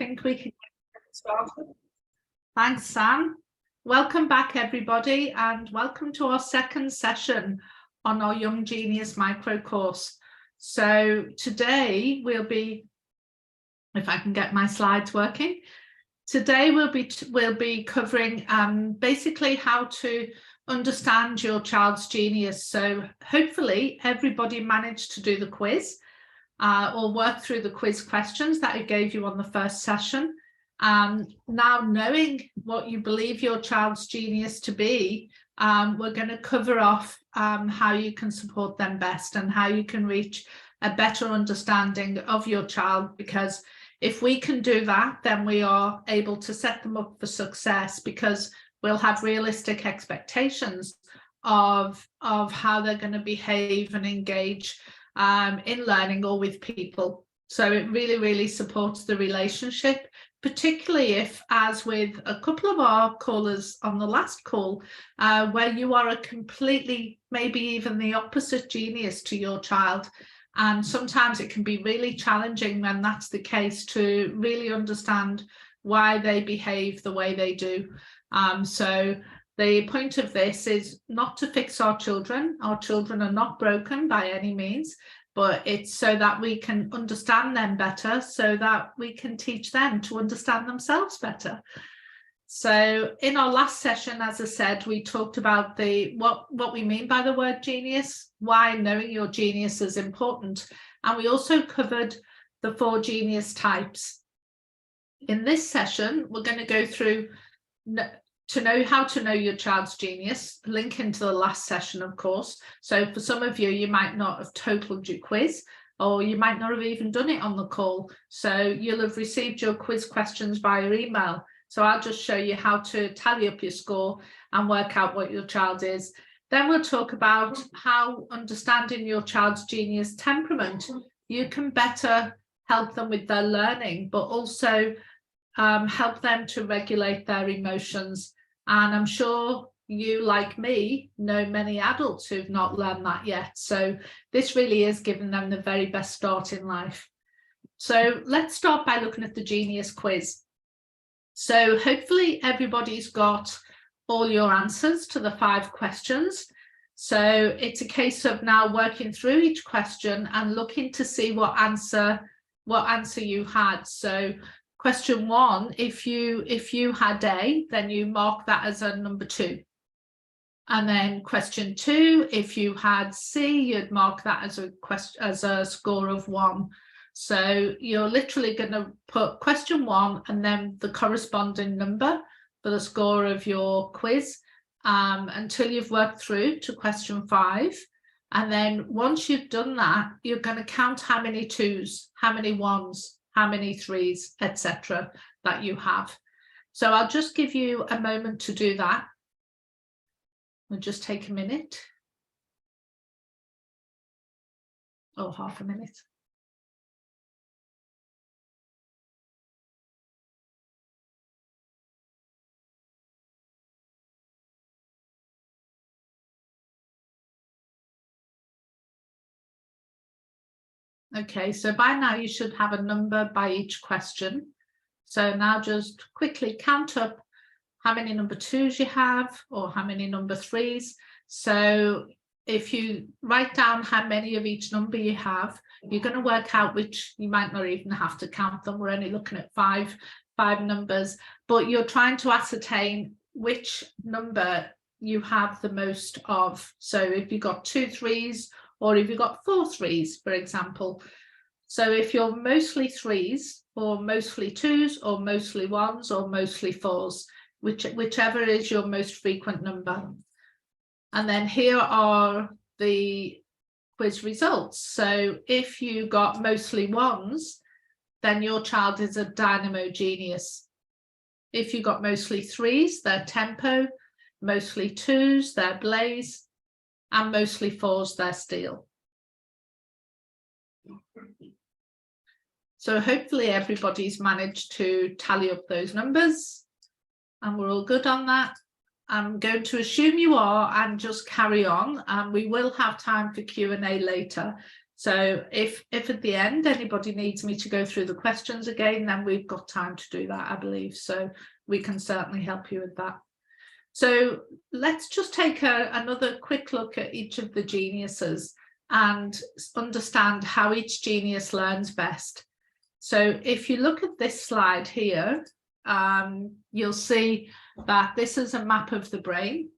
think we can get started. Thanks, Sam. Welcome back, everybody, and welcome to our second session on our Young Genius micro course. So today we'll be, if I can get my slides working, today we'll be covering basically how to understand your child's genius. So hopefully everybody managed to do the quiz or work through the quiz questions that I gave you on the first session. Now, knowing what you believe your child's genius to be, we're going to cover off how you can support them best and how you can reach a better understanding of your child, because if we can do that, then we are able to set them up for success, because we'll have realistic expectations of how they're going to behave and engage in learning or with people. So it really, really supports the relationship, particularly if, as with a couple of our callers on the last call, where you are a completely, maybe even the opposite genius to your child. And sometimes it can be really challenging when that's the case to really understand why they behave the way they do. So the point of this is not to fix our children. Our children are not broken by any means, but it's so that we can understand them better, so that we can teach them to understand themselves better. So in our last session, as I said, we talked about what we mean by the word genius, why knowing your genius is important. And we also covered the 4 genius types. In this session, we're going to go through to know how to know your child's genius, link into the last session, of course. So for some of you, you might not have totaled your quiz, or you might not have even done it on the call. So you'll have received your quiz questions via email. So I'll just show you how to tally up your score and work out what your child is. Then we'll talk about how understanding your child's genius temperament, you can better help them with their learning, but also help them to regulate their emotions. And I'm sure you, like me, know many adults who've not learned that yet. So this really is giving them the very best start in life. So let's start by looking at the genius quiz. So hopefully everybody's got all your answers to the 5 questions. So it's a case of now working through each question and looking to see what answer you had. So question 1, if you had A, then you mark that as a number 2. And then question 2, if you had C, you'd mark that as a score of 1. So you're literally going to put question 1 and then the corresponding number for the score of your quiz until you've worked through to question 5. And then once you've done that, you're going to count how many 2s, how many 1s, how many 3s, etc. that you have. So I'll just give you a moment to do that. We'll just take a minute. Oh, half a minute. Okay, so by now you should have a number by each question. So now just quickly count up how many number 2s you have or how many number 3s. So if you write down how many of each number you have, you're going to work out which, you might not even have to count them. We're only looking at five numbers, but you're trying to ascertain which number you have the most of. So if you've got 2 3s, or if you've got 4 3s, for example. So if you're mostly 3s, or mostly 2s, or mostly 1s, or mostly 4s, whichever is your most frequent number. And then here are the quiz results. So if you got mostly 1s, then your child is a dynamo genius. If you got mostly 3s, they're tempo, mostly 2s, they're blaze, and mostly 4s, they're steel. So hopefully everybody's managed to tally up those numbers and we're all good on that. I'm going to assume you are and just carry on, and we will have time for Q&A later. So if at the end anybody needs me to go through the questions again, then we've got time to do that, I believe. So we can certainly help you with that. So let's just take another quick look at each of the geniuses and understand how each genius learns best. So if you look at this slide here, you'll see that this is a map of the brain,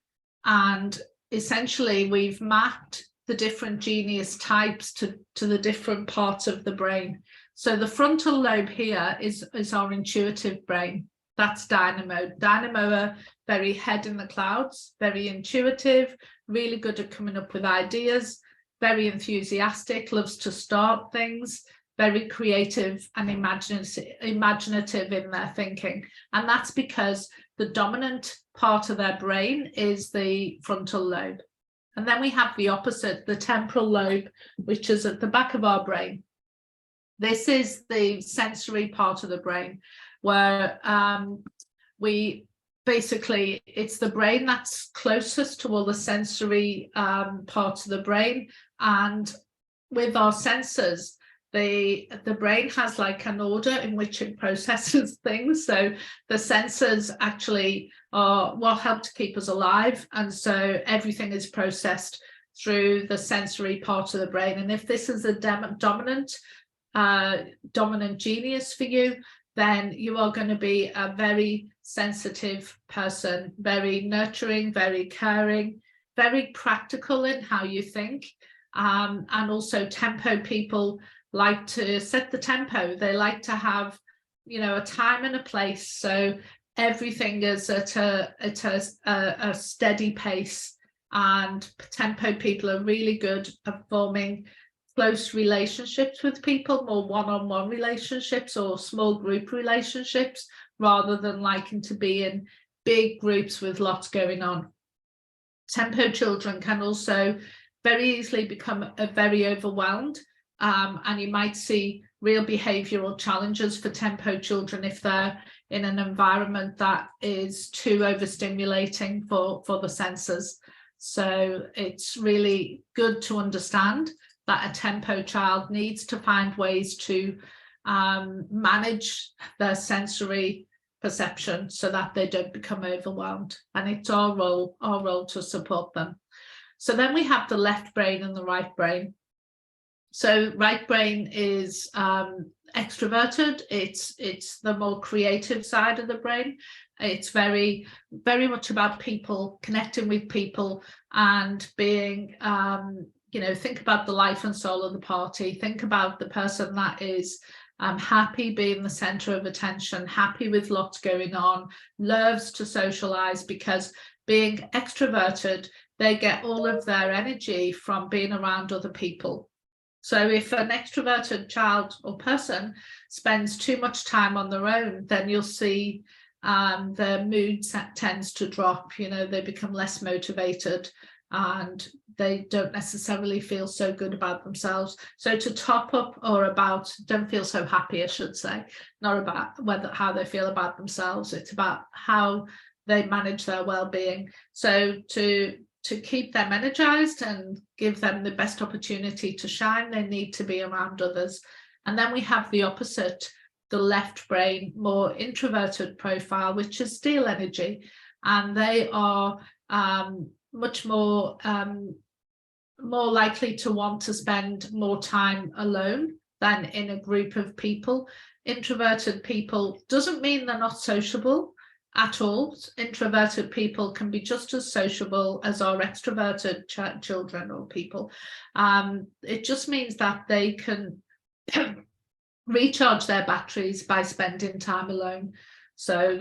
and essentially we've mapped the different genius types to the different parts of the brain. So the frontal lobe here is our intuitive brain. That's Dynamo. Dynamo are very head in the clouds, very intuitive, really good at coming up with ideas, very enthusiastic, loves to start things, very creative and imaginative in their thinking. And that's because the dominant part of their brain is the frontal lobe. And then we have the opposite, the temporal lobe, which is at the back of our brain. This is the sensory part of the brain, where it's the brain that's closest to all the sensory parts of the brain. And with our senses, the brain has like an order in which it processes things. So the senses actually are what help to keep us alive. And so everything is processed through the sensory part of the brain. And if this is a dominant genius for you, then you are going to be a very sensitive person, very nurturing, very caring, very practical in how you think. And also tempo people like to set the tempo. They like to have, a time and a place. So everything is at a steady pace. And tempo people are really good at forming close relationships with people, more one-on-one relationships or small group relationships, rather than liking to be in big groups with lots going on. Tempo children can also very easily become very overwhelmed, and you might see real behavioral challenges for tempo children if they're in an environment that is too overstimulating for the senses. So it's really good to understand that a tempo child needs to find ways to manage their sensory perception so that they don't become overwhelmed. And it's our role to support them. So then we have the left brain and the right brain. So right brain is extroverted. It's the more creative side of the brain. It's very, very much about people, connecting with people, and being think about the life and soul of the party. Think about the person that is happy being the center of attention, happy with lots going on, loves to socialize, because being extroverted, they get all of their energy from being around other people. So if an extroverted child or person spends too much time on their own, then you'll see their mood tends to drop. They become less motivated, and they don't necessarily feel so good about themselves. So to top up, don't feel so happy, I should say, not about how they feel about themselves. It's about how they manage their well-being. So to keep them energized and give them the best opportunity to shine, they need to be around others. And then we have the opposite, the left brain, more introverted profile, which is steel energy. And they are much more likely to want to spend more time alone than in a group of people. Introverted people doesn't mean they're not sociable at all. Introverted people can be just as sociable as our extroverted children or people. It just means that they can recharge their batteries by spending time alone. So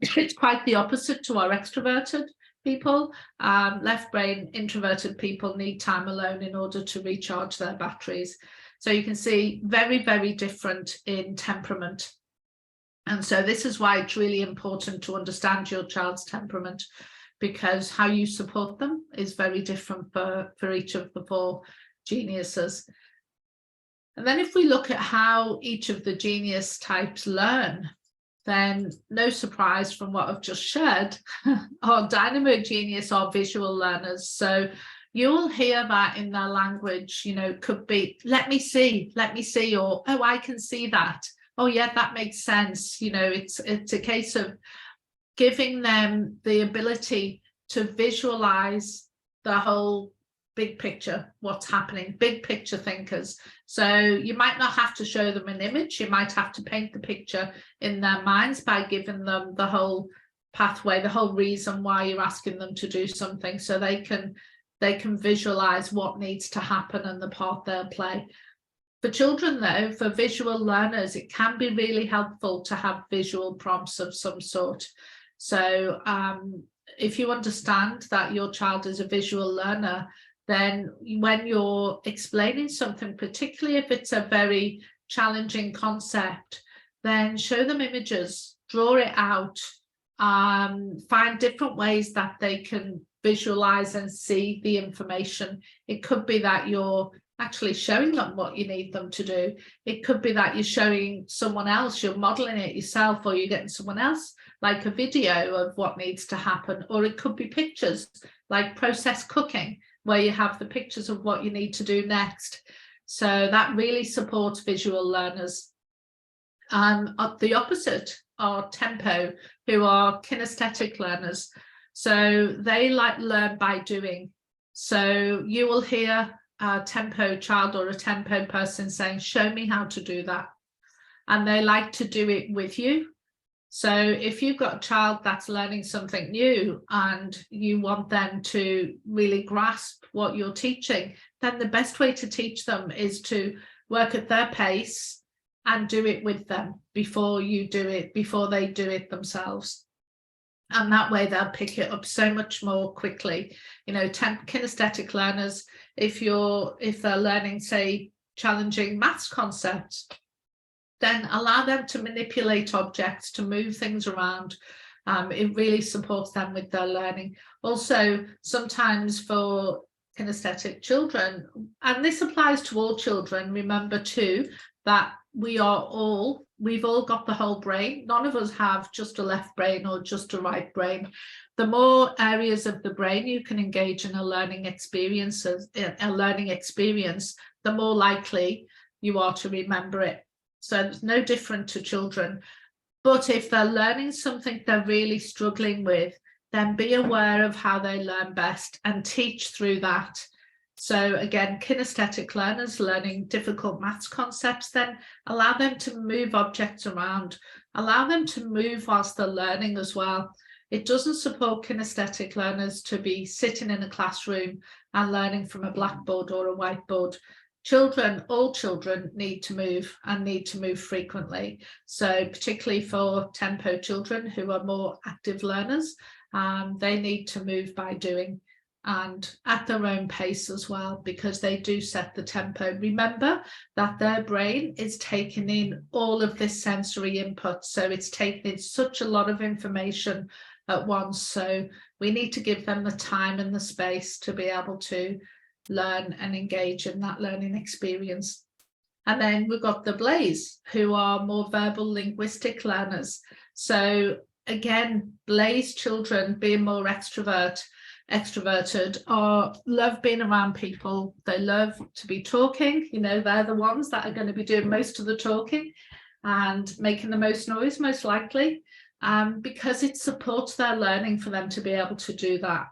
it's quite the opposite to our extroverted people. Left brain introverted people need time alone in order to recharge their batteries. So you can see very, very different in temperament. And so this is why it's really important to understand your child's temperament, because how you support them is very different for each of the four geniuses. And then if we look at how each of the genius types learn, then no surprise from what I've just shared, our dynamo genius are visual learners. So, you'll hear that in their language, you know, could be, let me see, or, oh, I can see that. Oh yeah, that makes sense. You know, it's a case of giving them the ability to visualize the whole big picture, what's happening, big picture thinkers. So you might not have to show them an image, you might have to paint the picture in their minds by giving them the whole pathway, the whole reason why you're asking them to do something, so they can visualize what needs to happen and the part they'll play. For children though, for visual learners, it can be really helpful to have visual prompts of some sort. So if you understand that your child is a visual learner, then when you're explaining something, particularly if it's a very challenging concept, then show them images, draw it out, find different ways that they can visualize and see the information. It could be that you're actually showing them what you need them to do. It could be that you're showing someone else, you're modeling it yourself, or you're getting someone else, like a video of what needs to happen. Or it could be pictures, like process cooking, where you have the pictures of what you need to do next. So that really supports visual learners. The opposite are tempo, who are kinesthetic learners. So they like learn by doing. So you will hear a tempo child or a tempo person saying, show me how to do that. And they like to do it with you. So if you've got a child that's learning something new and you want them to really grasp what you're teaching, then the best way to teach them is to work at their pace and do it with them before you do it, before they do it themselves. And that way they'll pick it up so much more quickly. You know, kinesthetic learners, if they're learning, say, challenging maths concepts, then allow them to manipulate objects, to move things around. It really supports them with their learning. Also, sometimes for kinesthetic children, and this applies to all children, remember too, that we've all got the whole brain. None of us have just a left brain or just a right brain. The more areas of the brain you can engage in a learning experience, the more likely you are to remember it. So it's no different to children. But if they're learning something they're really struggling with, then be aware of how they learn best and teach through that. So again, kinesthetic learners learning difficult maths concepts, then allow them to move objects around, allow them to move whilst they're learning as well. It doesn't support kinesthetic learners to be sitting in a classroom and learning from a blackboard or a whiteboard. All children need to move and need to move frequently. So particularly for tempo children who are more active learners, they need to move by doing and at their own pace as well, because they do set the tempo. Remember that their brain is taking in all of this sensory input. So it's taking in such a lot of information at once. So we need to give them the time and the space to be able to learn and engage in that learning experience. And then we've got the Blaze, who are more verbal linguistic learners. So again, Blaze children, being more extroverted, love being around people. They love to be talking. You know, they're the ones that are going to be doing most of the talking and making the most noise, most likely, because it supports their learning for them to be able to do that.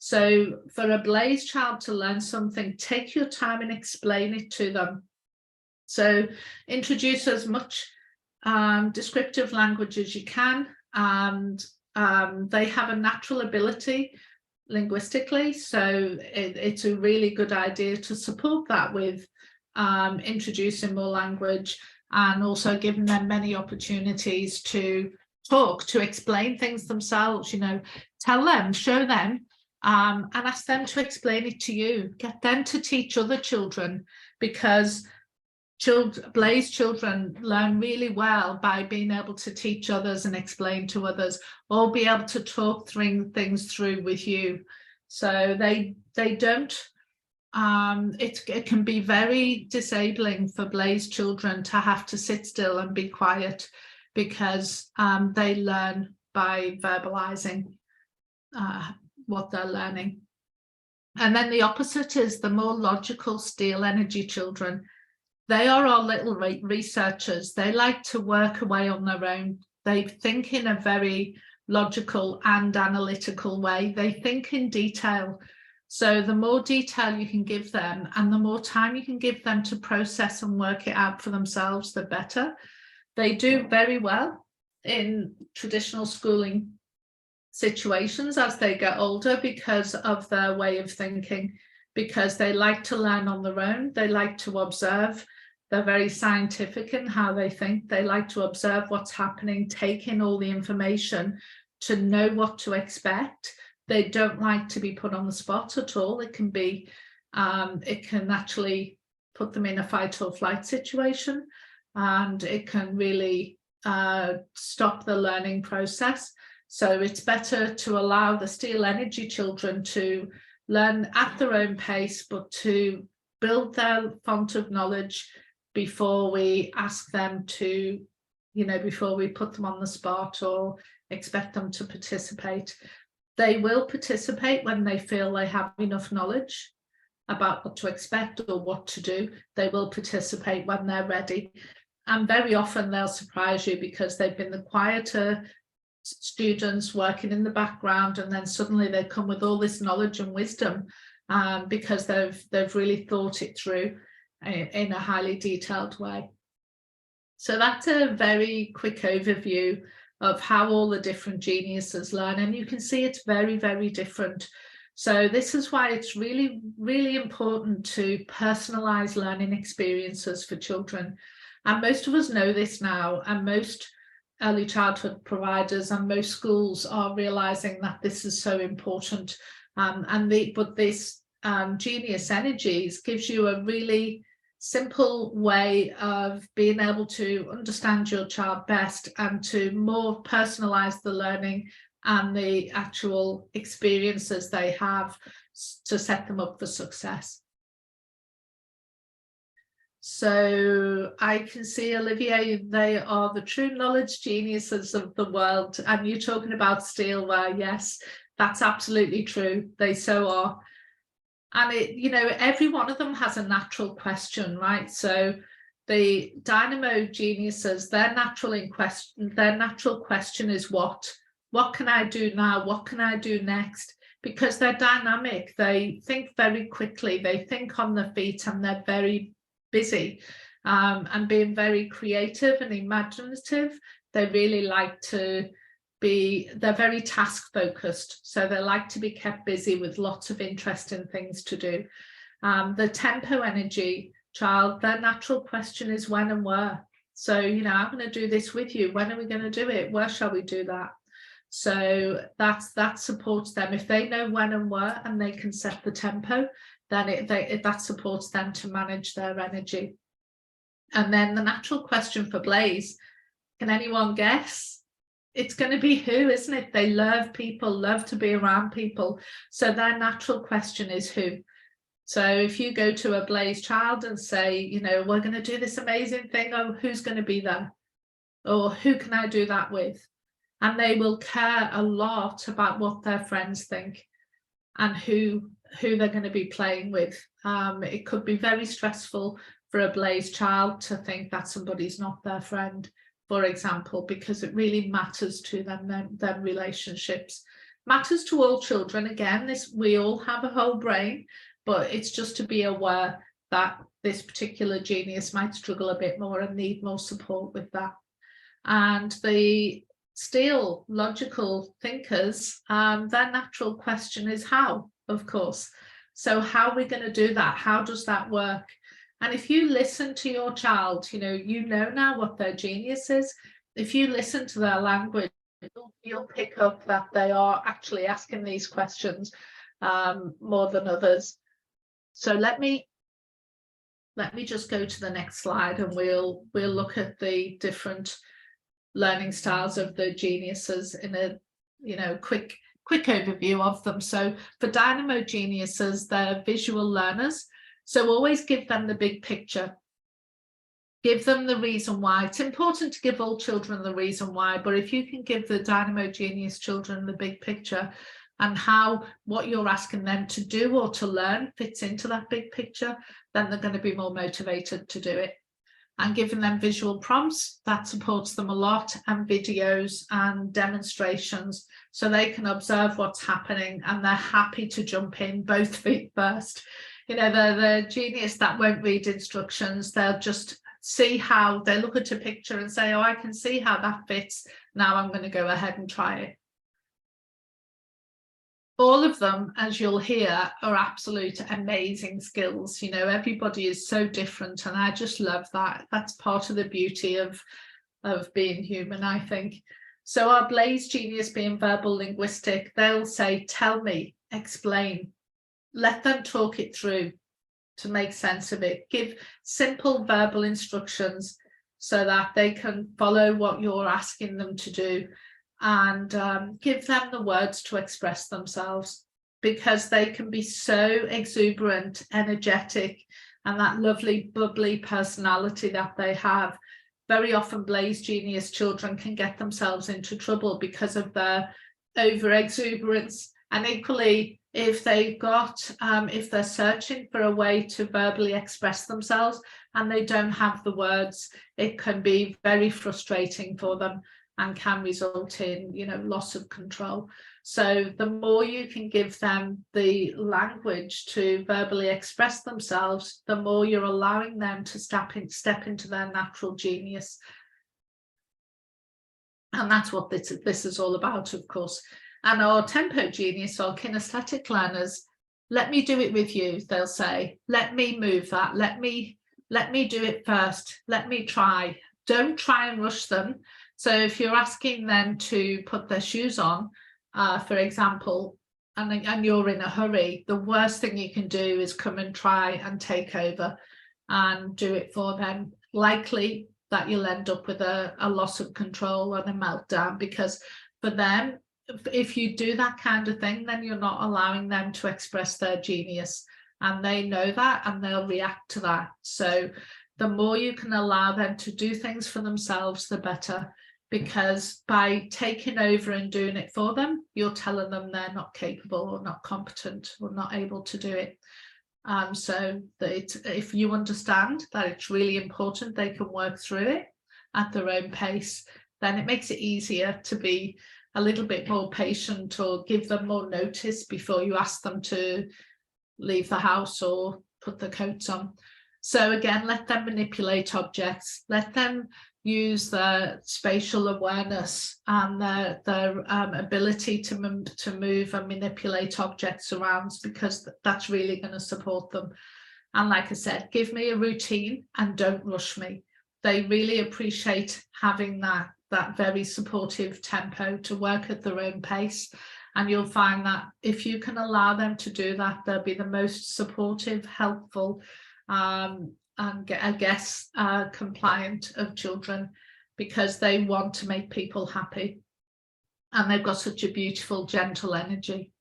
So for a Blaze child to learn something, take your time and explain it to them. So introduce as much descriptive language as you can, and they have a natural ability linguistically, so it's a really good idea to support that with introducing more language and also giving them many opportunities to talk, to explain things themselves. You know, tell them, show them, and ask them to explain it to you. Get them to teach other children, because Blaze children learn really well by being able to teach others and explain to others, or be able to talk things through with you. So they don't, it can be very disabling for Blaze children to have to sit still and be quiet, because they learn by verbalizing what they're learning. And then the opposite is the more logical STEEL energy children. They are our little researchers. They like to work away on their own. They think in a very logical and analytical way. They think in detail. So the more detail you can give them and the more time you can give them to process and work it out for themselves, the better. They do very well in traditional schooling situations as they get older because of their way of thinking, because they like to learn on their own. They like to observe. They're very scientific in how they think. They like to observe what's happening, take in all the information to know what to expect. They don't like to be put on the spot at all. It can be, it can actually put them in a fight or flight situation, and it can really stop the learning process. So it's better to allow the STEEL energy children to learn at their own pace, but to build their font of knowledge before we ask them to, before we put them on the spot or expect them to participate. They will participate when they feel they have enough knowledge about what to expect or what to do. They will participate when they're ready. And very often they'll surprise you because they've been the quieter students working in the background, and then suddenly they come with all this knowledge and wisdom because they've really thought it through in a highly detailed way. So that's a very quick overview of how all the different geniuses learn, and you can see it's very, very different. So this is why it's really, really important to personalize learning experiences for children. And most of us know this now, and most early childhood providers and most schools are realizing that this is so important. But this Genius Energies gives you a really simple way of being able to understand your child best and to more personalize the learning and the actual experiences they have to set them up for success. So I can see, Olivier, they are the true knowledge geniuses of the world. And you're talking about SteelWare. Yes, that's absolutely true. They so are. And every one of them has a natural question, right? So the Dynamo geniuses, their natural question is what? What can I do now? What can I do next? Because they're dynamic. They think very quickly. They think on their feet, and they're very busy and being very creative and imaginative. They really like to they're very task focused, so they like to be kept busy with lots of interesting things to do. The Tempo energy child, their natural question is when and where. So I'm going to do this with you. When are we going to do it? Where shall we do that? So that supports them. If they know when and where and they can set the tempo, then that supports them to manage their energy. And then the natural question for Blaze, can anyone guess? It's going to be who, isn't it? They love people, love to be around people. So their natural question is who. So if you go to a Blaze child and say, we're going to do this amazing thing, oh, who's going to be there? Or who can I do that with? And they will care a lot about what their friends think and who they're going to be playing with. It could be very stressful for a Blaze child to think that somebody's not their friend, for example, because it really matters to them, their relationships. Matters to all children. Again, we all have a whole brain, but it's just to be aware that this particular genius might struggle a bit more and need more support with that. And the STEEL logical thinkers, their natural question is how, of course. So how are we going to do that? How does that work? And if you listen to your child, you know now what their genius is. If you listen to their language, you'll pick up that they are actually asking these questions more than others. So let me just go to the next slide, and we'll look at the different learning styles of the geniuses in a quick overview of them. So for Dynamo geniuses, they're visual learners. So always give them the big picture. Give them the reason why. It's important to give all children the reason why, but if you can give the Dynamo genius children the big picture, and how what you're asking them to do or to learn fits into that big picture, then they're going to be more motivated to do it. And giving them visual prompts, that supports them a lot, and videos and demonstrations, so they can observe what's happening and they're happy to jump in both feet first. You know, the genius that won't read instructions, they'll just see how, they look at a picture and say, oh, I can see how that fits, now I'm going to go ahead and try it. All of them, as you'll hear, are absolute amazing skills. You know, everybody is so different, and I just love that. That's part of the beauty of being human, I think. So our Blaze genius, being verbal linguistic, they'll say, tell me, explain, let them talk it through to make sense of it. Give simple verbal instructions so that they can follow what you're asking them to do, and give them the words to express themselves, because they can be so exuberant, energetic, and that lovely bubbly personality that they have. Very often Blaze genius children can get themselves into trouble because of their over exuberance. And equally, if they've got, if they're searching for a way to verbally express themselves and they don't have the words, it can be very frustrating for them and can result in, you know, loss of control. So the more you can give them the language to verbally express themselves, the more you're allowing them to step into their natural genius. And that's what this is all about, of course. And our tempo genius, or kinesthetic learners, let me do it with you, they'll say. Let me move that. Let me do it first. Let me try. Don't try and rush them. So if you're asking them to put their shoes on, for example, and you're in a hurry, the worst thing you can do is come and try and take over and do it for them. Likely that you'll end up with a loss of control and a meltdown, because for them, if you do that kind of thing, then you're not allowing them to express their genius, and they know that and they'll react to that. So the more you can allow them to do things for themselves, the better, because by taking over and doing it for them, you're telling them they're not capable or not competent or not able to do it. So that if you understand that it's really important they can work through it at their own pace, then it makes it easier to be a little bit more patient, or give them more notice before you ask them to leave the house or put the coats on. So again, let them manipulate objects, let them use their spatial awareness and their ability to move and manipulate objects around, because that's really going to support them. And like I said, give me a routine and don't rush me. They really appreciate having that very supportive tempo to work at their own pace. And you'll find that if you can allow them to do that, they'll be the most supportive, helpful, and I guess compliant of children, because they want to make people happy and they've got such a beautiful, gentle energy.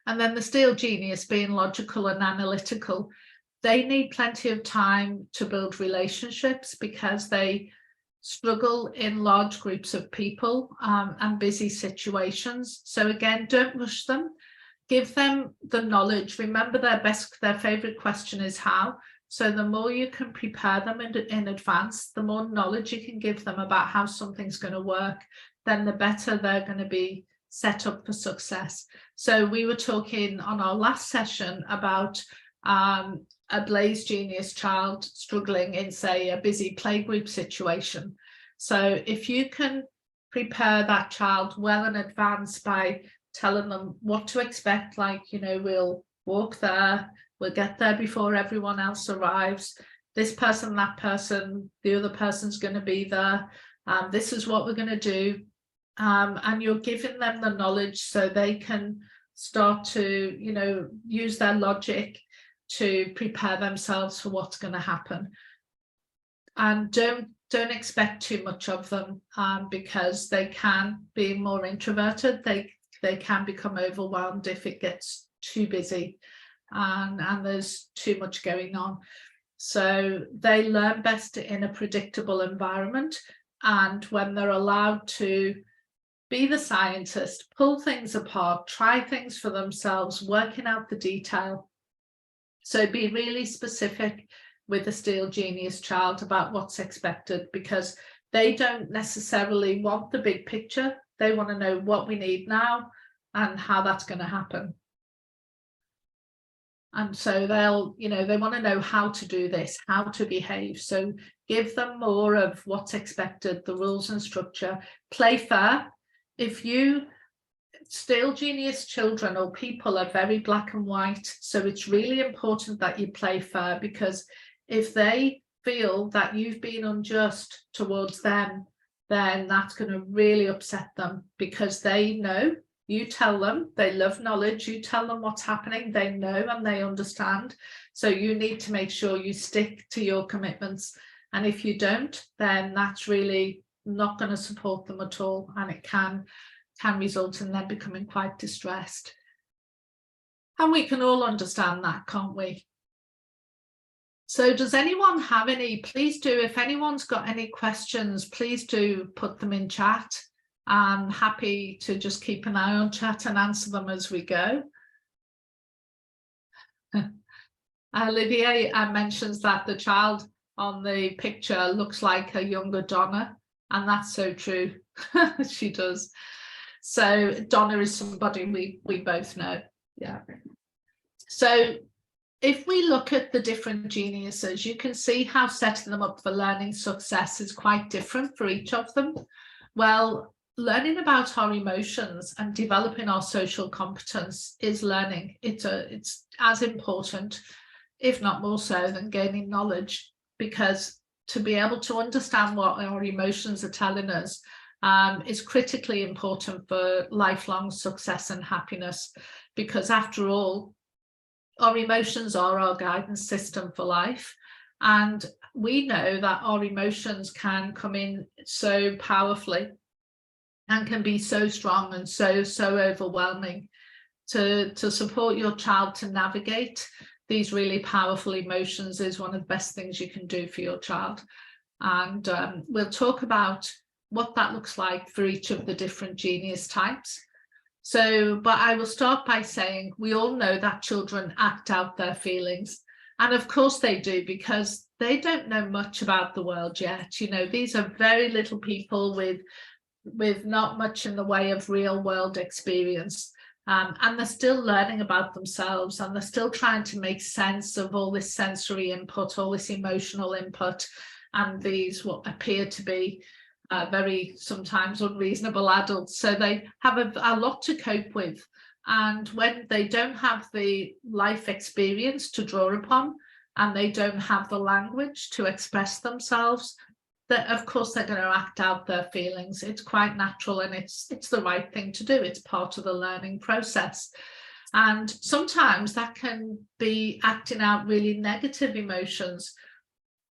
And then the Steel genius, being logical and analytical, they need plenty of time to build relationships, because they struggle in large groups of people and busy situations. So again, don't rush them. Give them the knowledge. Remember, their favorite question is how. So the more you can prepare them in advance, the more knowledge you can give them about how something's going to work, then the better they're going to be set up for success. So we were talking on our last session about a Blaze genius child struggling in, say, a busy playgroup situation. So if you can prepare that child well in advance by telling them what to expect, like, you know, we'll walk there, we'll get there before everyone else arrives, this person, that person, the other person's going to be there, this is what we're going to do, and you're giving them the knowledge so they can start to, you know, use their logic to prepare themselves for what's going to happen. And don't expect too much of them, because they can be more introverted. They can become overwhelmed if it gets too busy and there's too much going on. So they learn best in a predictable environment, and when they're allowed to be the scientist, pull things apart, try things for themselves, working out the detail. So be really specific with the Steel Genius child about what's expected, because they don't necessarily want the big picture. They want to know what we need now and how that's going to happen. And so they'll, they want to know how to do this, how to behave. So give them more of what's expected, the rules and structure. Play fair. If you, Steel Genius children or people are very black and white. So it's really important that you play fair, because if they feel that you've been unjust towards them, then that's going to really upset them, because they know. You tell them, they love knowledge, you tell them what's happening, they know and they understand. So you need to make sure you stick to your commitments. And if you don't, then that's really not going to support them at all. And it can result in them becoming quite distressed. And we can all understand that, can't we? So does anyone have any? Please do, if anyone's got any questions, please do put them in chat. I'm happy to just keep an eye on chat and answer them as we go. Olivier mentions that the child on the picture looks like a younger Donna, and that's so true. She does. So Donna is somebody we both know. Yeah. So if we look at the different geniuses, you can see how setting them up for learning success is quite different for each of them. Well, learning about our emotions and developing our social competence is learning. It's as important, if not more so, than gaining knowledge, because to be able to understand what our emotions are telling us is critically important for lifelong success and happiness, because after all, our emotions are our guidance system for life. And we know that our emotions can come in so powerfully and can be so strong and so overwhelming. To support your child to navigate these really powerful emotions is one of the best things you can do for your child. And we'll talk about what that looks like for each of the different genius types. So, but I will start by saying we all know that children act out their feelings. And of course they do, because they don't know much about the world yet. These are very little people with not much in the way of real world experience. And they're still learning about themselves, and they're still trying to make sense of all this sensory input, all this emotional input, and these what appear to be very sometimes unreasonable adults. So they have a lot to cope with. And when they don't have the life experience to draw upon, and they don't have the language to express themselves, that of course they're going to act out their feelings. It's quite natural, and it's the right thing to do. It's part of the learning process. And sometimes that can be acting out really negative emotions.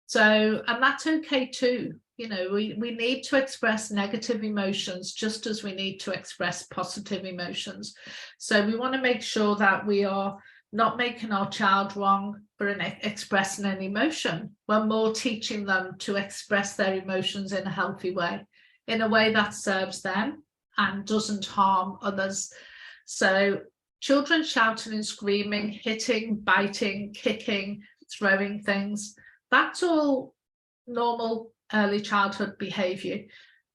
So, and that's okay too. We need to express negative emotions just as we need to express positive emotions. So we want to make sure that we are not making our child wrong for expressing an emotion. We're more teaching them to express their emotions in a healthy way, in a way that serves them and doesn't harm others. So children shouting and screaming, hitting, biting, kicking, throwing things, that's all normal early childhood behavior.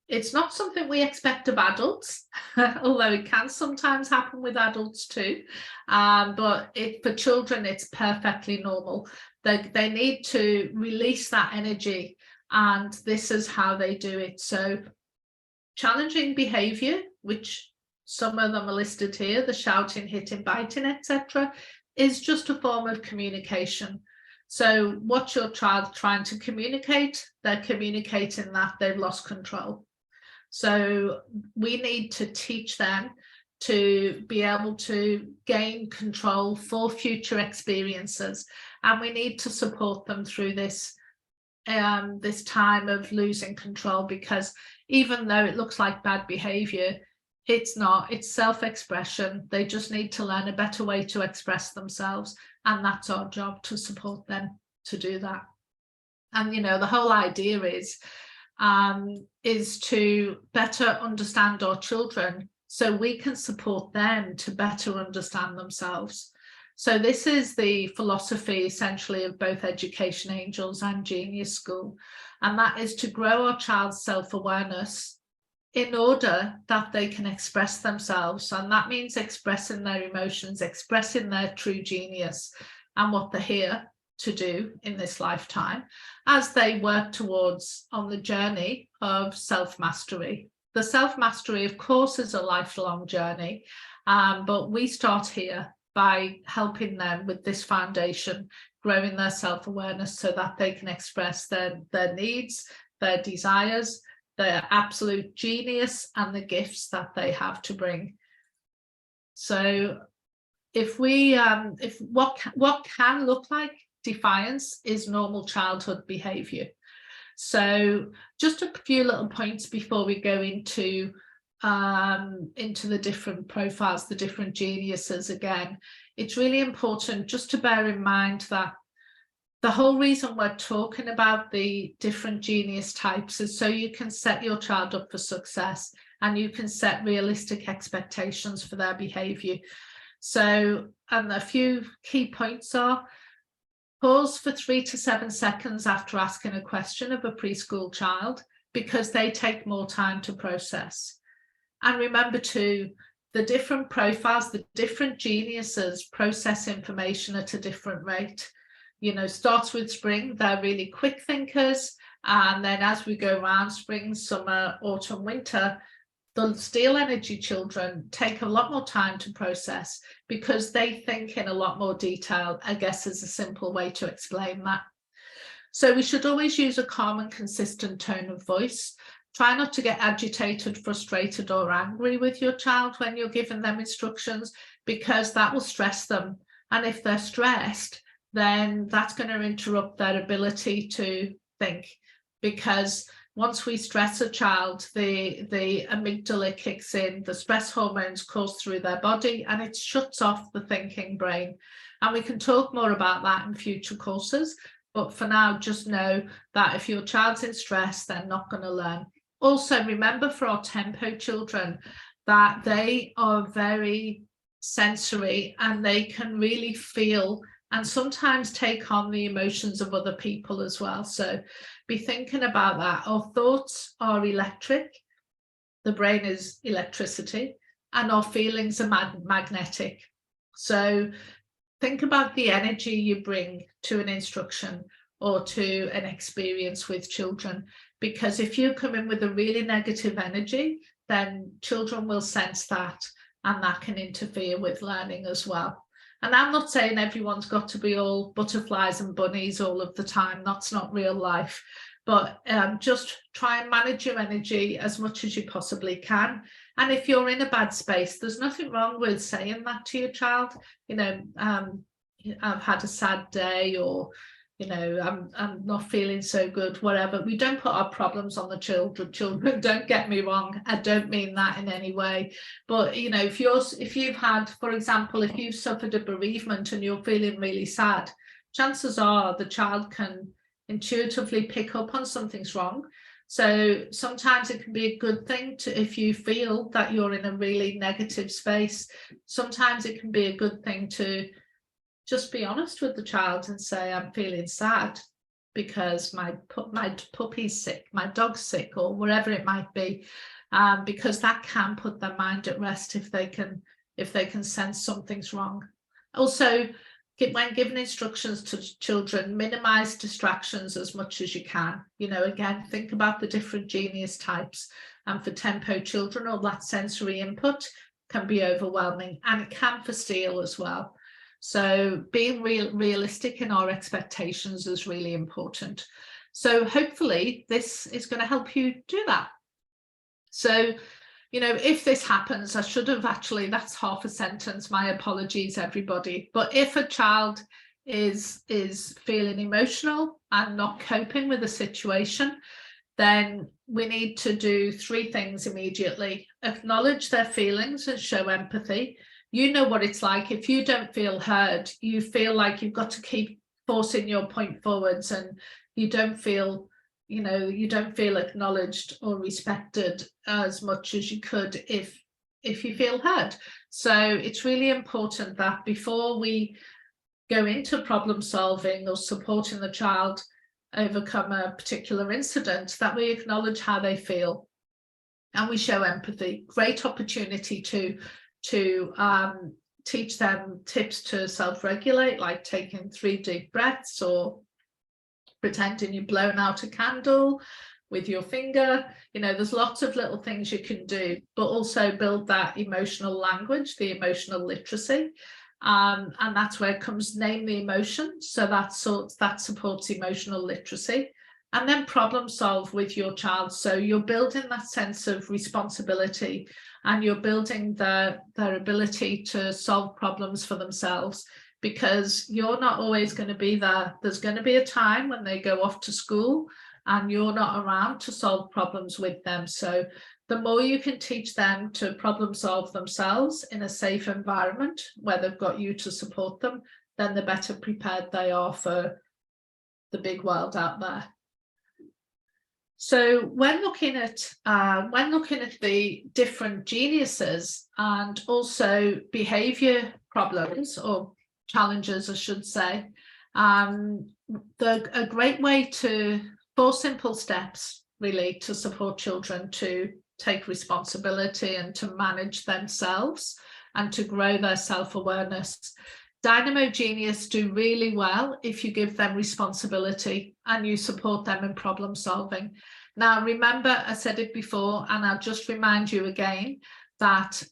It's not something we expect of adults, although it can sometimes happen with adults too. But for children, it's perfectly normal. They need to release that energy, and this is how they do it. So challenging behavior, which some of them are listed here, the shouting, hitting, biting, etc., is just a form of communication. So what's your child trying to communicate? They're communicating that they've lost control. So we need to teach them to be able to gain control for future experiences. And we need to support them through this time of losing control, because even though it looks like bad behavior, it's not. It's self-expression. They just need to learn a better way to express themselves. And that's our job, to support them to do that. And, the whole idea is is to better understand our children so we can support them to better understand themselves. So this is the philosophy essentially of both Education Angels and Genius School, and that is to grow our child's self-awareness in order that they can express themselves. And that means expressing their emotions, expressing their true genius and what they're here to do in this lifetime as they work towards on the journey of self-mastery. The self-mastery, of course, is a lifelong journey, but we start here by helping them with this foundation, growing their self-awareness so that they can express their needs, their desires, their absolute genius and the gifts that they have to bring. So if what can look like defiance is normal childhood behavior. So just a few little points before we go into the different profiles, the different geniuses again. It's really important just to bear in mind that the whole reason we're talking about the different genius types is so you can set your child up for success and you can set realistic expectations for their behavior. So, and a few key points are: pause for 3 to 7 seconds after asking a question of a preschool child, because they take more time to process. And remember too, the different profiles, the different geniuses process information at a different rate. You know, starts with spring, they're really quick thinkers. And then as we go around spring, summer, autumn, winter, the steel energy children take a lot more time to process because they think in a lot more detail, I guess is a simple way to explain that. So we should always use a calm and consistent tone of voice. Try not to get agitated, frustrated, or angry with your child when you're giving them instructions, because that will stress them. And if they're stressed, then that's going to interrupt their ability to think, because once we stress a child, the amygdala kicks in, the stress hormones course through their body, and it shuts off the thinking brain. And we can talk more about that in future courses. But for now, just know that if your child's in stress, they're not going to learn. Also, remember for our tempo children that they are very sensory and they can really feel and sometimes take on the emotions of other people as well. So be thinking about that. Our thoughts are electric, the brain is electricity, and our feelings are magnetic. So think about the energy you bring to an instruction or to an experience with children, because if you come in with a really negative energy, then children will sense that, and that can interfere with learning as well. And I'm not saying everyone's got to be all butterflies and bunnies all of the time. That's not real life. But just try and manage your energy as much as you possibly can. And if you're in a bad space, there's nothing wrong with saying that to your child. You know, I've had a sad day, or, you know, I'm not feeling so good, whatever. We don't put our problems on the children, don't get me wrong. I don't mean that in any way. But, you know, if you've had, for example, if you've suffered a bereavement and you're feeling really sad, chances are the child can intuitively pick up on something's wrong. So sometimes it can be a good thing to, if you feel that you're in a really negative space, sometimes it can be a good thing to just be honest with the child and say, I'm feeling sad because my puppy's sick, my dog's sick, or whatever it might be, because that can put their mind at rest if they can sense something's wrong. Also, when giving instructions to children, minimize distractions as much as you can. You know, again, think about the different genius types. And for tempo children, all that sensory input can be overwhelming, and it can for steel as well. So being realistic in our expectations is really important. So hopefully this is going to help you do that. So, you know, if this happens, I should have actually, that's half a sentence, my apologies everybody. But if a child is feeling emotional and not coping with the situation, then we need to do 3 things immediately. Acknowledge their feelings and show empathy. You know what it's like. If you don't feel heard, you feel like you've got to keep forcing your point forwards, and you don't feel you don't feel acknowledged or respected as much as you could if you feel heard. So it's really important that before we go into problem solving or supporting the child overcome a particular incident, that we acknowledge how they feel and we show empathy. Great opportunity to teach them tips to self-regulate, like taking 3 deep breaths or pretending you've blown out a candle with your finger. There's lots of little things you can do, but also build that emotional language, the emotional literacy. And that's where it comes, name the emotion. So that supports emotional literacy. And then problem solve with your child. So you're building that sense of responsibility, and you're building their ability to solve problems for themselves, because you're not always going to be there. There's going to be a time when they go off to school and you're not around to solve problems with them. So the more you can teach them to problem solve themselves in a safe environment where they've got you to support them, then the better prepared they are for the big world out there. So when looking at the different geniuses and also behavior problems or challenges, I should say, a great way to 4 simple steps really to support children to take responsibility and to manage themselves and to grow their self-awareness. Dynamo Genius do really well if you give them responsibility and you support them in problem solving. Now, remember, I said it before, and I'll just remind you again that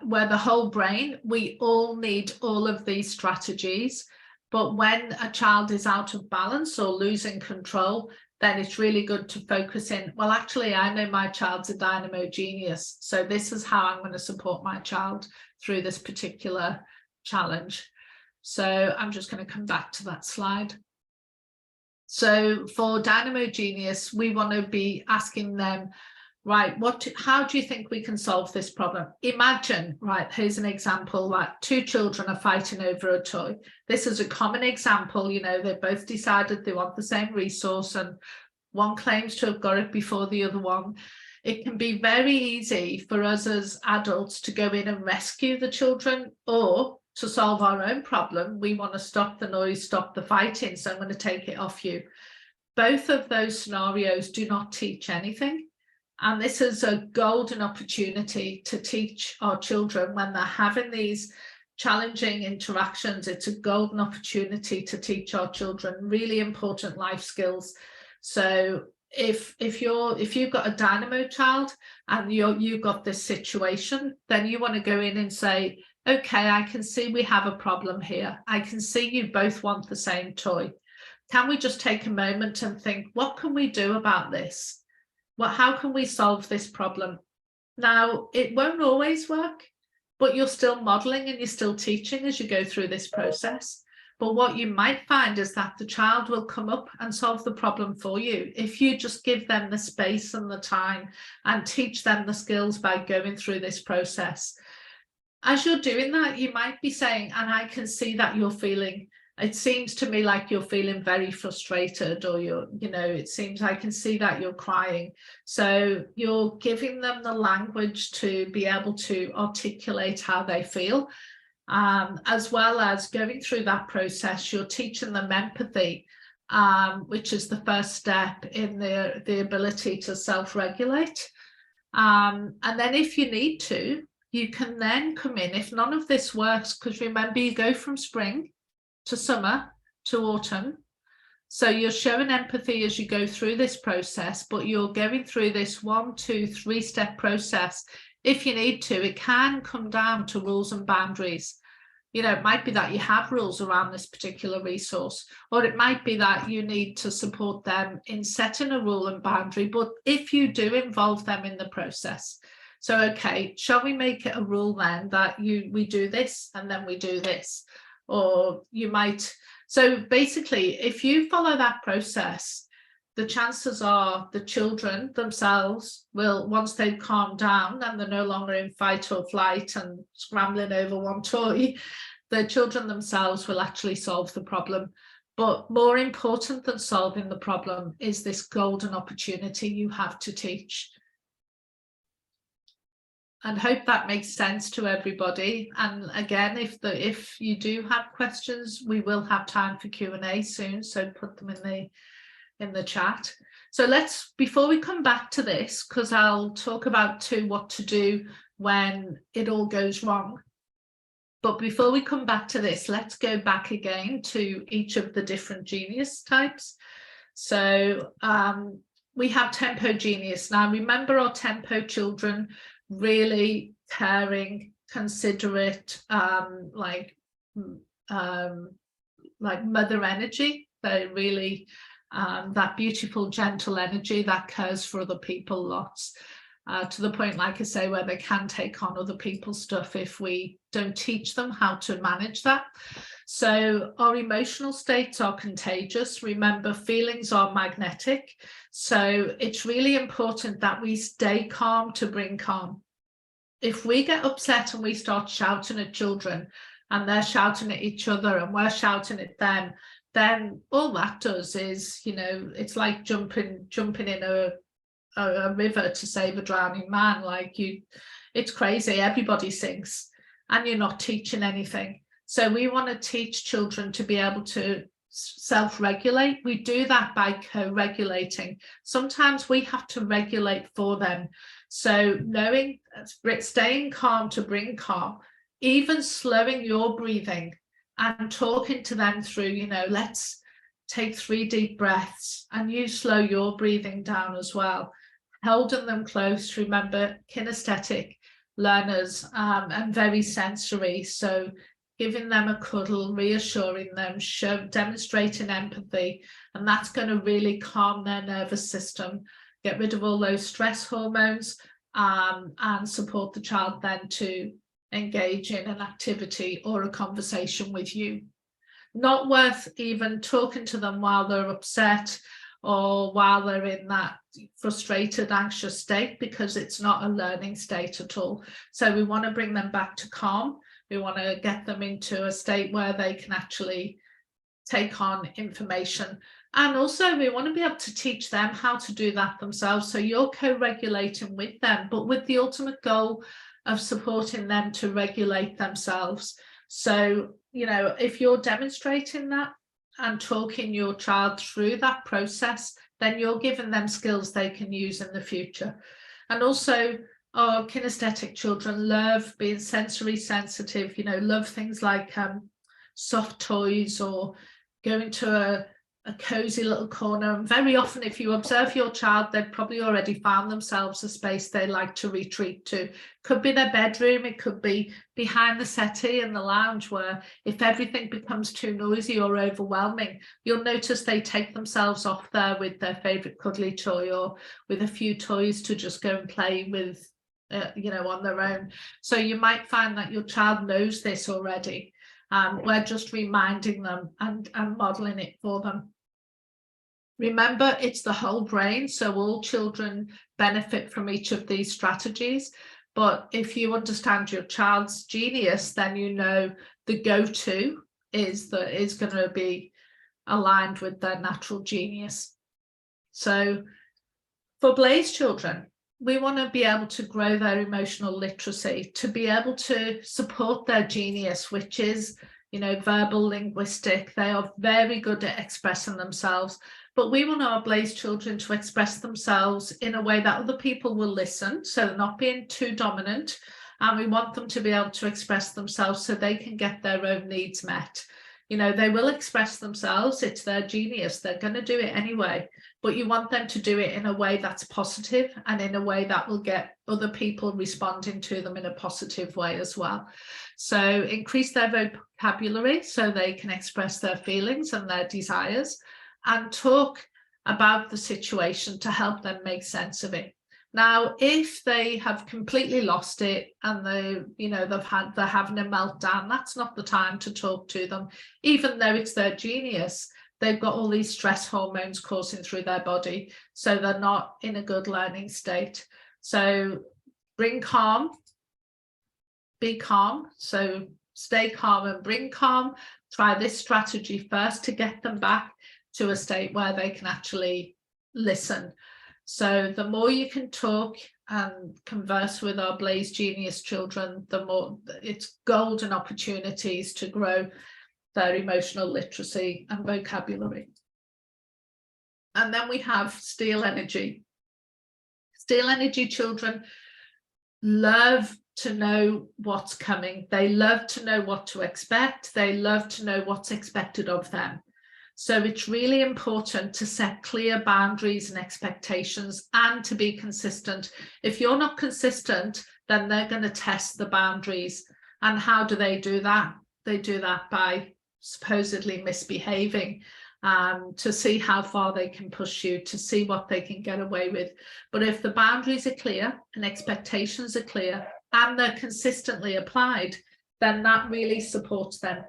we're the whole brain. We all need all of these strategies, but when a child is out of balance or losing control, then it's really good to focus in, well, actually, I know my child's a Dynamo Genius, so this is how I'm going to support my child through this particular challenge. So I'm just going to come back to that slide. So for Dynamo Genius, we want to be asking them, right, how do you think we can solve this problem? Imagine, right, here's an example, that 2 children are fighting over a toy. This is a common example, they both decided they want the same resource and one claims to have got it before the other one. It can be very easy for us as adults to go in and rescue the children, or to solve our own problem, we want to stop the noise, stop the fighting, so I'm going to take it off you. Both of those scenarios do not teach anything. And this is a golden opportunity to teach our children when they're having these challenging interactions. It's a golden opportunity to teach our children really important life skills. So if you've got a Dynamo child and you've got this situation, then you want to go in and say, okay, I can see we have a problem here. I can see you both want the same toy. Can we just take a moment and think, what can we do about this? How can we solve this problem? Now, it won't always work, but you're still modeling and you're still teaching as you go through this process. But what you might find is that the child will come up and solve the problem for you if you just give them the space and the time and teach them the skills by going through this process. As you're doing that, you might be saying, and I can see that you're feeling, it seems to me like you're feeling very frustrated, or it seems I can see that you're crying. So you're giving them the language to be able to articulate how they feel. As well as going through that process, you're teaching them empathy, which is the first step in the ability to self-regulate. And then if you need to, you can then come in, if none of this works, because remember, you go from spring to summer to autumn. So you're showing empathy as you go through this process, but you're going through this 1, 2, 3 step process. If you need to, it can come down to rules and boundaries. It might be that you have rules around this particular resource, or it might be that you need to support them in setting a rule and boundary. But if you do involve them in the process, so, okay, shall we make it a rule then that we do this and then we do this? Or you might, so basically, if you follow that process, the chances are the children themselves will, once they've calmed down and they're no longer in fight or flight and scrambling over one toy, the children themselves will actually solve the problem But more important than solving the problem is this golden opportunity you have to teach. And hope that makes sense to everybody. And again, if you do have questions, we will have time for Q&A soon, so put them in the chat. So before we come back to this, because I'll talk about too what to do when it all goes wrong. But before we come back to this, let's go back again to each of the different genius types. So we have tempo genius. Now remember, our tempo children, really caring, considerate, like mother energy. They really that beautiful, gentle energy that cares for other people lots, to the point, like I say, where they can take on other people's stuff if we don't teach them how to manage that. So our emotional states are contagious. Remember, feelings are magnetic. So it's really important that we stay calm to bring calm. If we get upset and we start shouting at children, and they're shouting at each other and we're shouting at them, then all that does is, you know, it's like jumping in a river to save a drowning man. Like, it's crazy, everybody sinks, and you're not teaching anything. So we want to teach children to be able to self-regulate. We do that by co-regulating. Sometimes we have to regulate for them. So knowing, staying calm to bring calm, even slowing your breathing and talking to them through, you know, let's take 3 deep breaths, and you slow your breathing down as well. Holding them close. Remember, kinesthetic learners and very sensory. So giving them a cuddle, reassuring them, demonstrating empathy, and that's going to really calm their nervous system, get rid of all those stress hormones, and support the child then to engage in an activity or a conversation with you. Not worth even talking to them while they're upset or while they're in that frustrated, anxious state, because it's not a learning state at all. So we want to bring them back to calm. We want to get them into a state where they can actually take on information. And also we want to be able to teach them how to do that themselves. So you're co-regulating with them, but with the ultimate goal of supporting them to regulate themselves. So, you know, if you're demonstrating that and talking your child through that process, then you're giving them skills they can use in the future. And also, our kinesthetic children love being sensory sensitive, you know, love things like soft toys or going to a cozy little corner. And very often, if you observe your child, they've probably already found themselves a space they like to retreat to. Could be their bedroom, it could be behind the settee in the lounge, where if everything becomes too noisy or overwhelming, you'll notice they take themselves off there with their favorite cuddly toy or with a few toys to just go and play with, you know, on their own. So you might find that your child knows this already. We're just reminding them and modeling it for them. Remember, it's the whole brain, so all children benefit from each of these strategies. But if you understand your child's genius, then you know the go-to is going to be aligned with their natural genius. So for Blaze children, we want to be able to grow their emotional literacy, to be able to support their genius, which is, you know, verbal, linguistic. They are very good at expressing themselves. But we want our Blaze children to express themselves in a way that other people will listen, so they're not being too dominant. And we want them to be able to express themselves so they can get their own needs met. You know, they will express themselves. It's their genius. They're going to do it anyway. But you want them to do it in a way that's positive and in a way that will get other people responding to them in a positive way as well. So increase their vocabulary so they can express their feelings and their desires, and talk about the situation to help them make sense of it. Now, if they have completely lost it and they're having a meltdown, that's not the time to talk to them. Even though it's their genius, they've got all these stress hormones coursing through their body, so they're not in a good learning state. So bring calm, be calm. So stay calm and bring calm, try this strategy first to get them back to a state where they can actually listen. So the more you can talk and converse with our Blaze Genius children, the more it's golden opportunities to grow their emotional literacy and vocabulary. And then we have Steel Energy. Steel Energy children love to know what's coming. They love to know what to expect. They love to know what's expected of them. So it's really important to set clear boundaries and expectations and to be consistent. If you're not consistent, then they're going to test the boundaries. And how do they do that? They do that by supposedly misbehaving, to see how far they can push you, to see what they can get away with. But if the boundaries are clear and expectations are clear and they're consistently applied, then that really supports them.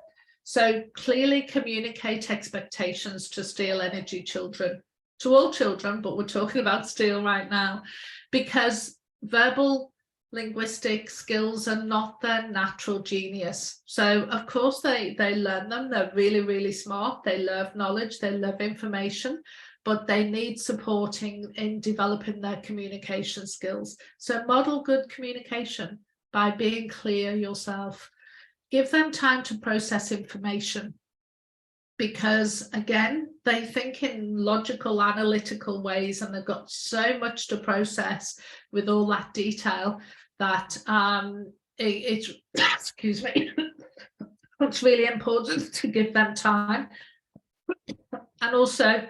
So clearly communicate expectations to Steel Energy children, to all children, but we're talking about Steel right now, because verbal linguistic skills are not their natural genius. So of course they learn them. They're really, really smart. They love knowledge. They love information, but they need supporting in developing their communication skills. So model good communication by being clear yourself. Give them time to process information, because again, they think in logical, analytical ways, and they've got so much to process with all that detail that it's excuse me, it's really important to give them time. And also,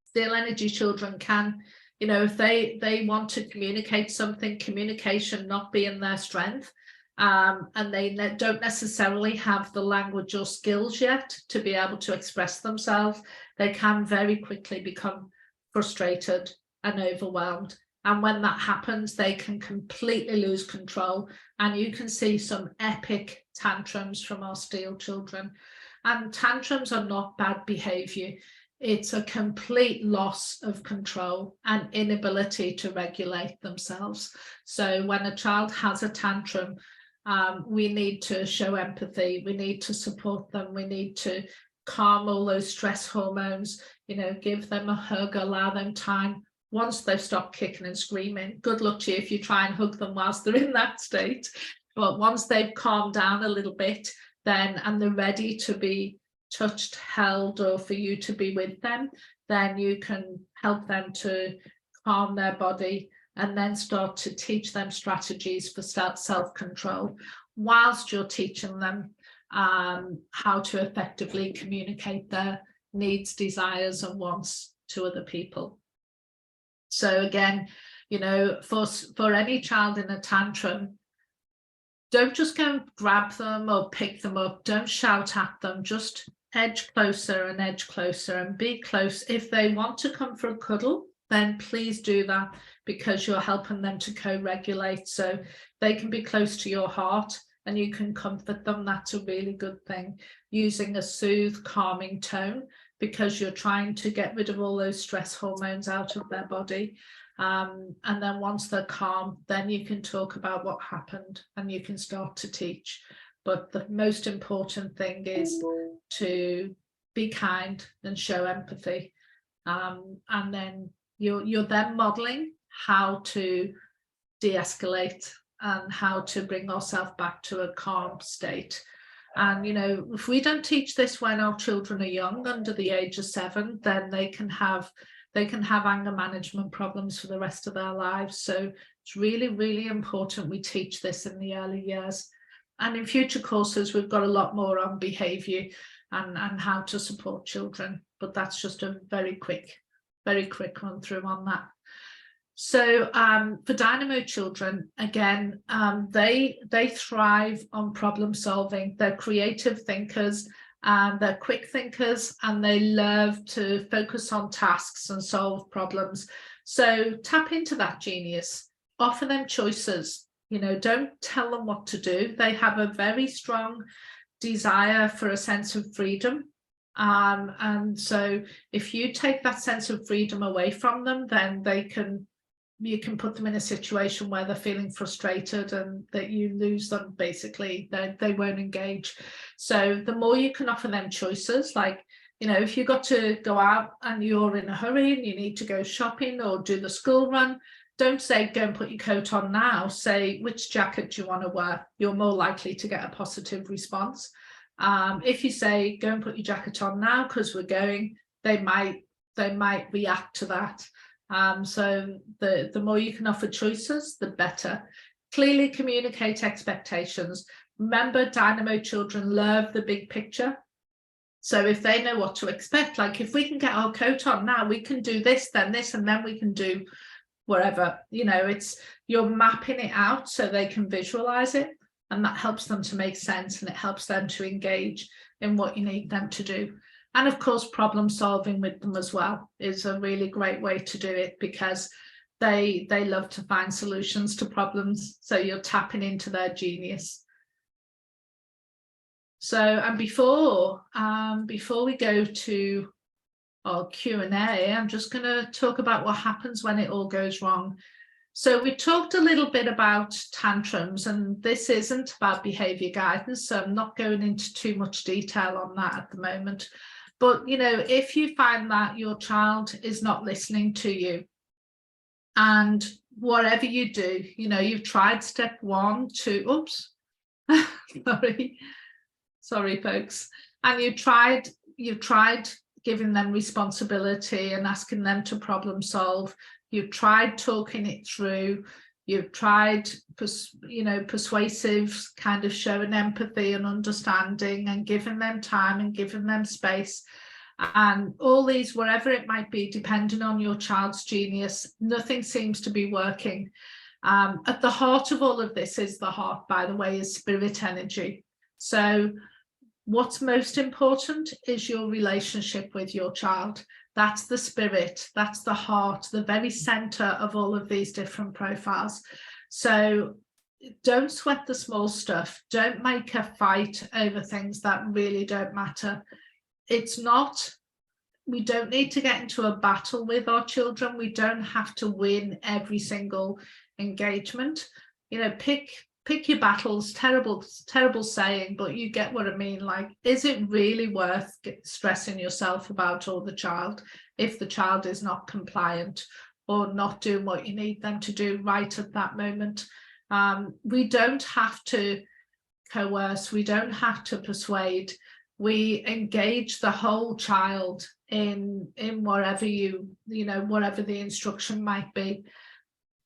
Steel Energy children can, you know, if they want to communicate something, communication not being their strength, and they don't necessarily have the language or skills yet to be able to express themselves, they can very quickly become frustrated and overwhelmed. And when that happens, they can completely lose control. And you can see some epic tantrums from our Steel children. And tantrums are not bad behavior. It's a complete loss of control and inability to regulate themselves. So when a child has a tantrum, we need to show empathy. We need to support them. We need to calm all those stress hormones, you know, give them a hug, allow them time. Once they've stopped kicking and screaming, good luck to you if you try and hug them whilst they're in that state. But once they've calmed down a little bit, then, and they're ready to be touched, held, or for you to be with them, then you can help them to calm their body and then start to teach them strategies for self-control whilst you're teaching them how to effectively communicate their needs, desires, and wants to other people. So again, you know, for any child in a tantrum, don't just go and grab them or pick them up. Don't shout at them. Just edge closer and be close. If they want to come for a cuddle, then please do that, because you're helping them to co-regulate. So they can be close to your heart and you can comfort them. That's a really good thing. Using a soothe, calming tone, because you're trying to get rid of all those stress hormones out of their body. And then once they're calm, then you can talk about what happened and you can start to teach. But the most important thing is to be kind and show empathy. And then you're then modeling how to de-escalate and how to bring ourselves back to a calm state. And, you know, if we don't teach this when our children are young, under the age of 7, then they can have anger management problems for the rest of their lives. So it's really, really important we teach this in the early years. And in future courses, we've got a lot more on behaviour and how to support children. But that's just a very quick run through on that. So for Dynamo children, again, they thrive on problem solving. They're creative thinkers and they're quick thinkers, and they love to focus on tasks and solve problems. So tap into that genius, offer them choices, you know, don't tell them what to do. They have a very strong desire for a sense of freedom. And so if you take that sense of freedom away from them, then they can you can put them in a situation where they're feeling frustrated and that you lose them, basically. They won't engage. So the more you can offer them choices, like, you know, if you've got to go out and you're in a hurry and you need to go shopping or do the school run, don't say, go and put your coat on now. Say, which jacket do you want to wear? You're more likely to get a positive response. If you say, go and put your jacket on now because we're going, they might react to that. So the more you can offer choices, the better. Clearly communicate expectations. Remember, Dynamo children love the big picture. So if they know what to expect, like if we can get our coat on now, we can do this, then this, and then we can do wherever, you know, it's, you're mapping it out so they can visualize it, and that helps them to make sense, and it helps them to engage in what you need them to do. And of course, problem solving with them as well is a really great way to do it, because they love to find solutions to problems. So you're tapping into their genius. So, and before we go to our Q&A, I'm just going to talk about what happens when it all goes wrong. So we talked a little bit about tantrums, and this isn't about behaviour guidance, so I'm not going into too much detail on that at the moment. But, you know, if you find that your child is not listening to you, and whatever you do, you know, you've tried step 1, 2, oops, sorry folks, and you've tried giving them responsibility and asking them to problem solve, you've tried talking it through, you've tried, you know, persuasive kind of showing empathy and understanding and giving them time and giving them space, and all these, wherever it might be, depending on your child's genius, nothing seems to be working. At the heart of all of this is the heart, by the way, is spirit energy. So what's most important is your relationship with your child. That's the spirit, that's the heart, the very center of all of these different profiles. So don't sweat the small stuff. Don't make a fight over things that really don't matter. It's not, we don't need to get into a battle with our children. We don't have to win every single engagement. You know, pick your battles. Terrible saying, but you get what I mean. Like, is it really worth stressing yourself about, or the child, if the child is not compliant or not doing what you need them to do right at that moment? We don't have to coerce, we don't have to persuade. We engage the whole child in whatever whatever the instruction might be.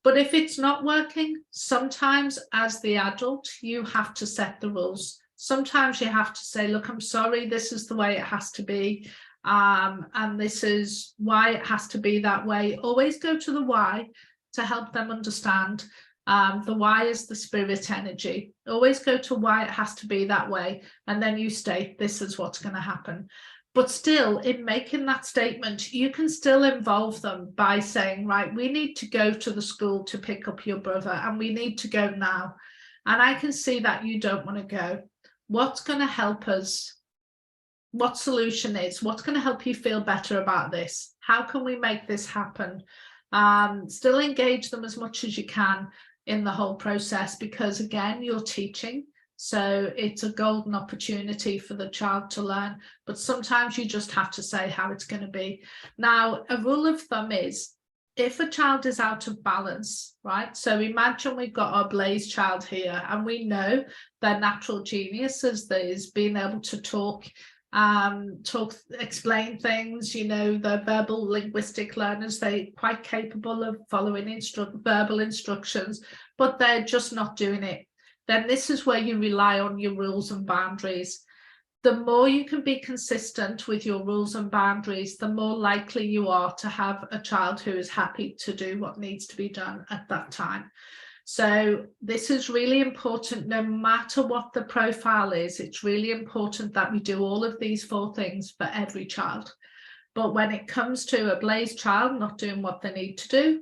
But if it's not working, sometimes as the adult, you have to set the rules. Sometimes you have to say, look, I'm sorry, this is the way it has to be. And this is why it has to be that way. Always go to the why to help them understand. The why is the spirit energy. Always go to why it has to be that way. And then you state, this is what's going to happen. But still, in making that statement, you can still involve them by saying, right, we need to go to the school to pick up your brother, and we need to go now. And I can see that you don't want to go. What's going to help us? What solution is? What's going to help you feel better about this? How can we make this happen? Still engage them as much as you can in the whole process, because again, you're teaching. So it's a golden opportunity for the child to learn, but sometimes you just have to say how it's going to be. Now, a rule of thumb is, if a child is out of balance, right? So imagine we've got our Blaze child here, and we know their natural genius is being able to talk, explain things, you know, the verbal linguistic learners, they're quite capable of following verbal instructions, but they're just not doing it. Then this is where you rely on your rules and boundaries. The more you can be consistent with your rules and boundaries, the more likely you are to have a child who is happy to do what needs to be done at that time. So this is really important, no matter what the profile is. It's really important that we do all of these 4 things for every child. But when it comes to a Blaze child not doing what they need to do,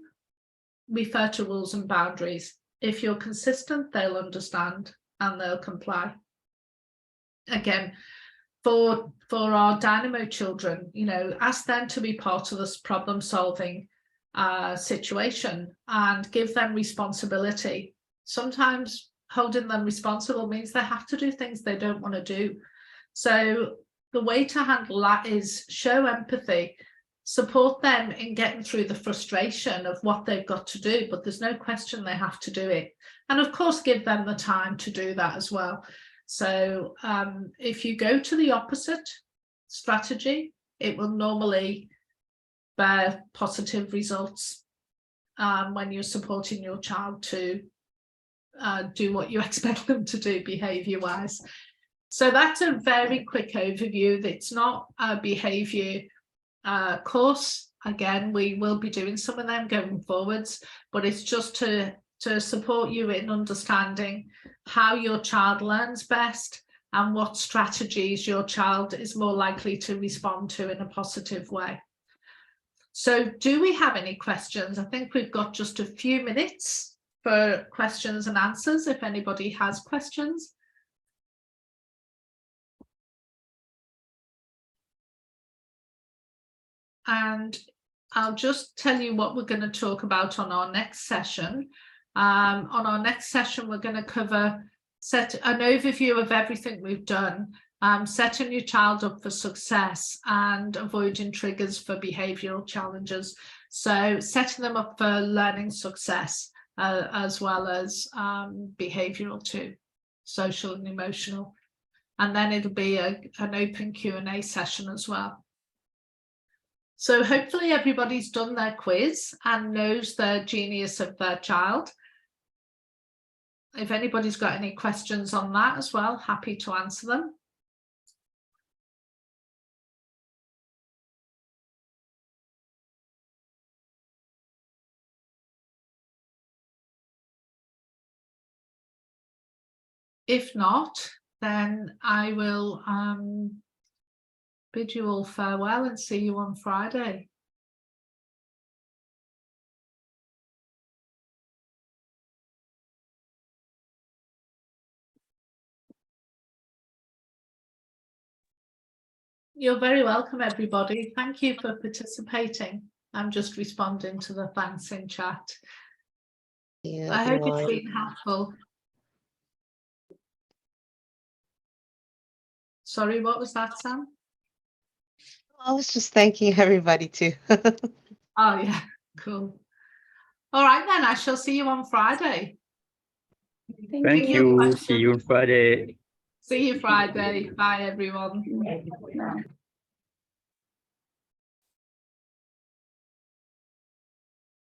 refer to rules and boundaries. If you're consistent, they'll understand and they'll comply. Again, for our Dynamo children, you know, ask them to be part of this problem solving. situation and give them responsibility. Sometimes holding them responsible means they have to do things they don't want to do. So the way to handle that is show empathy, support them in getting through the frustration of what they've got to do, but there's no question they have to do it. And of course, give them the time to do that as well. So if you go to the opposite strategy, it will normally bear positive results when you're supporting your child to do what you expect them to do behavior-wise. So that's a very quick overview. It's not a behavior course. Again, we will be doing some of them going forwards, but it's just to support you in understanding how your child learns best and what strategies your child is more likely to respond to in a positive way. So do we have any questions? I think we've got just a few minutes for questions and answers if anybody has questions. And I'll just tell you what we're going to talk about on our next session. On our next session, we're going to set an overview of everything we've done, setting your child up for success and avoiding triggers for behavioural challenges. So setting them up for learning success as well as behavioural too, social and emotional. And then it'll be an open Q&A session as well. So hopefully everybody's done their quiz and knows the genius of their child. If anybody's got any questions on that as well, happy to answer them. If not, then I will bid you all farewell and see you on Friday. You're very welcome, everybody. Thank you for participating. I'm just responding to the thanks in chat. Yeah, I hope it's been helpful. Sorry, what was that, Sam? I was just thanking everybody too. Oh, yeah, cool. All right, then, I shall see you on Friday. Thank you. See you on Friday. See you Friday. Bye, everyone.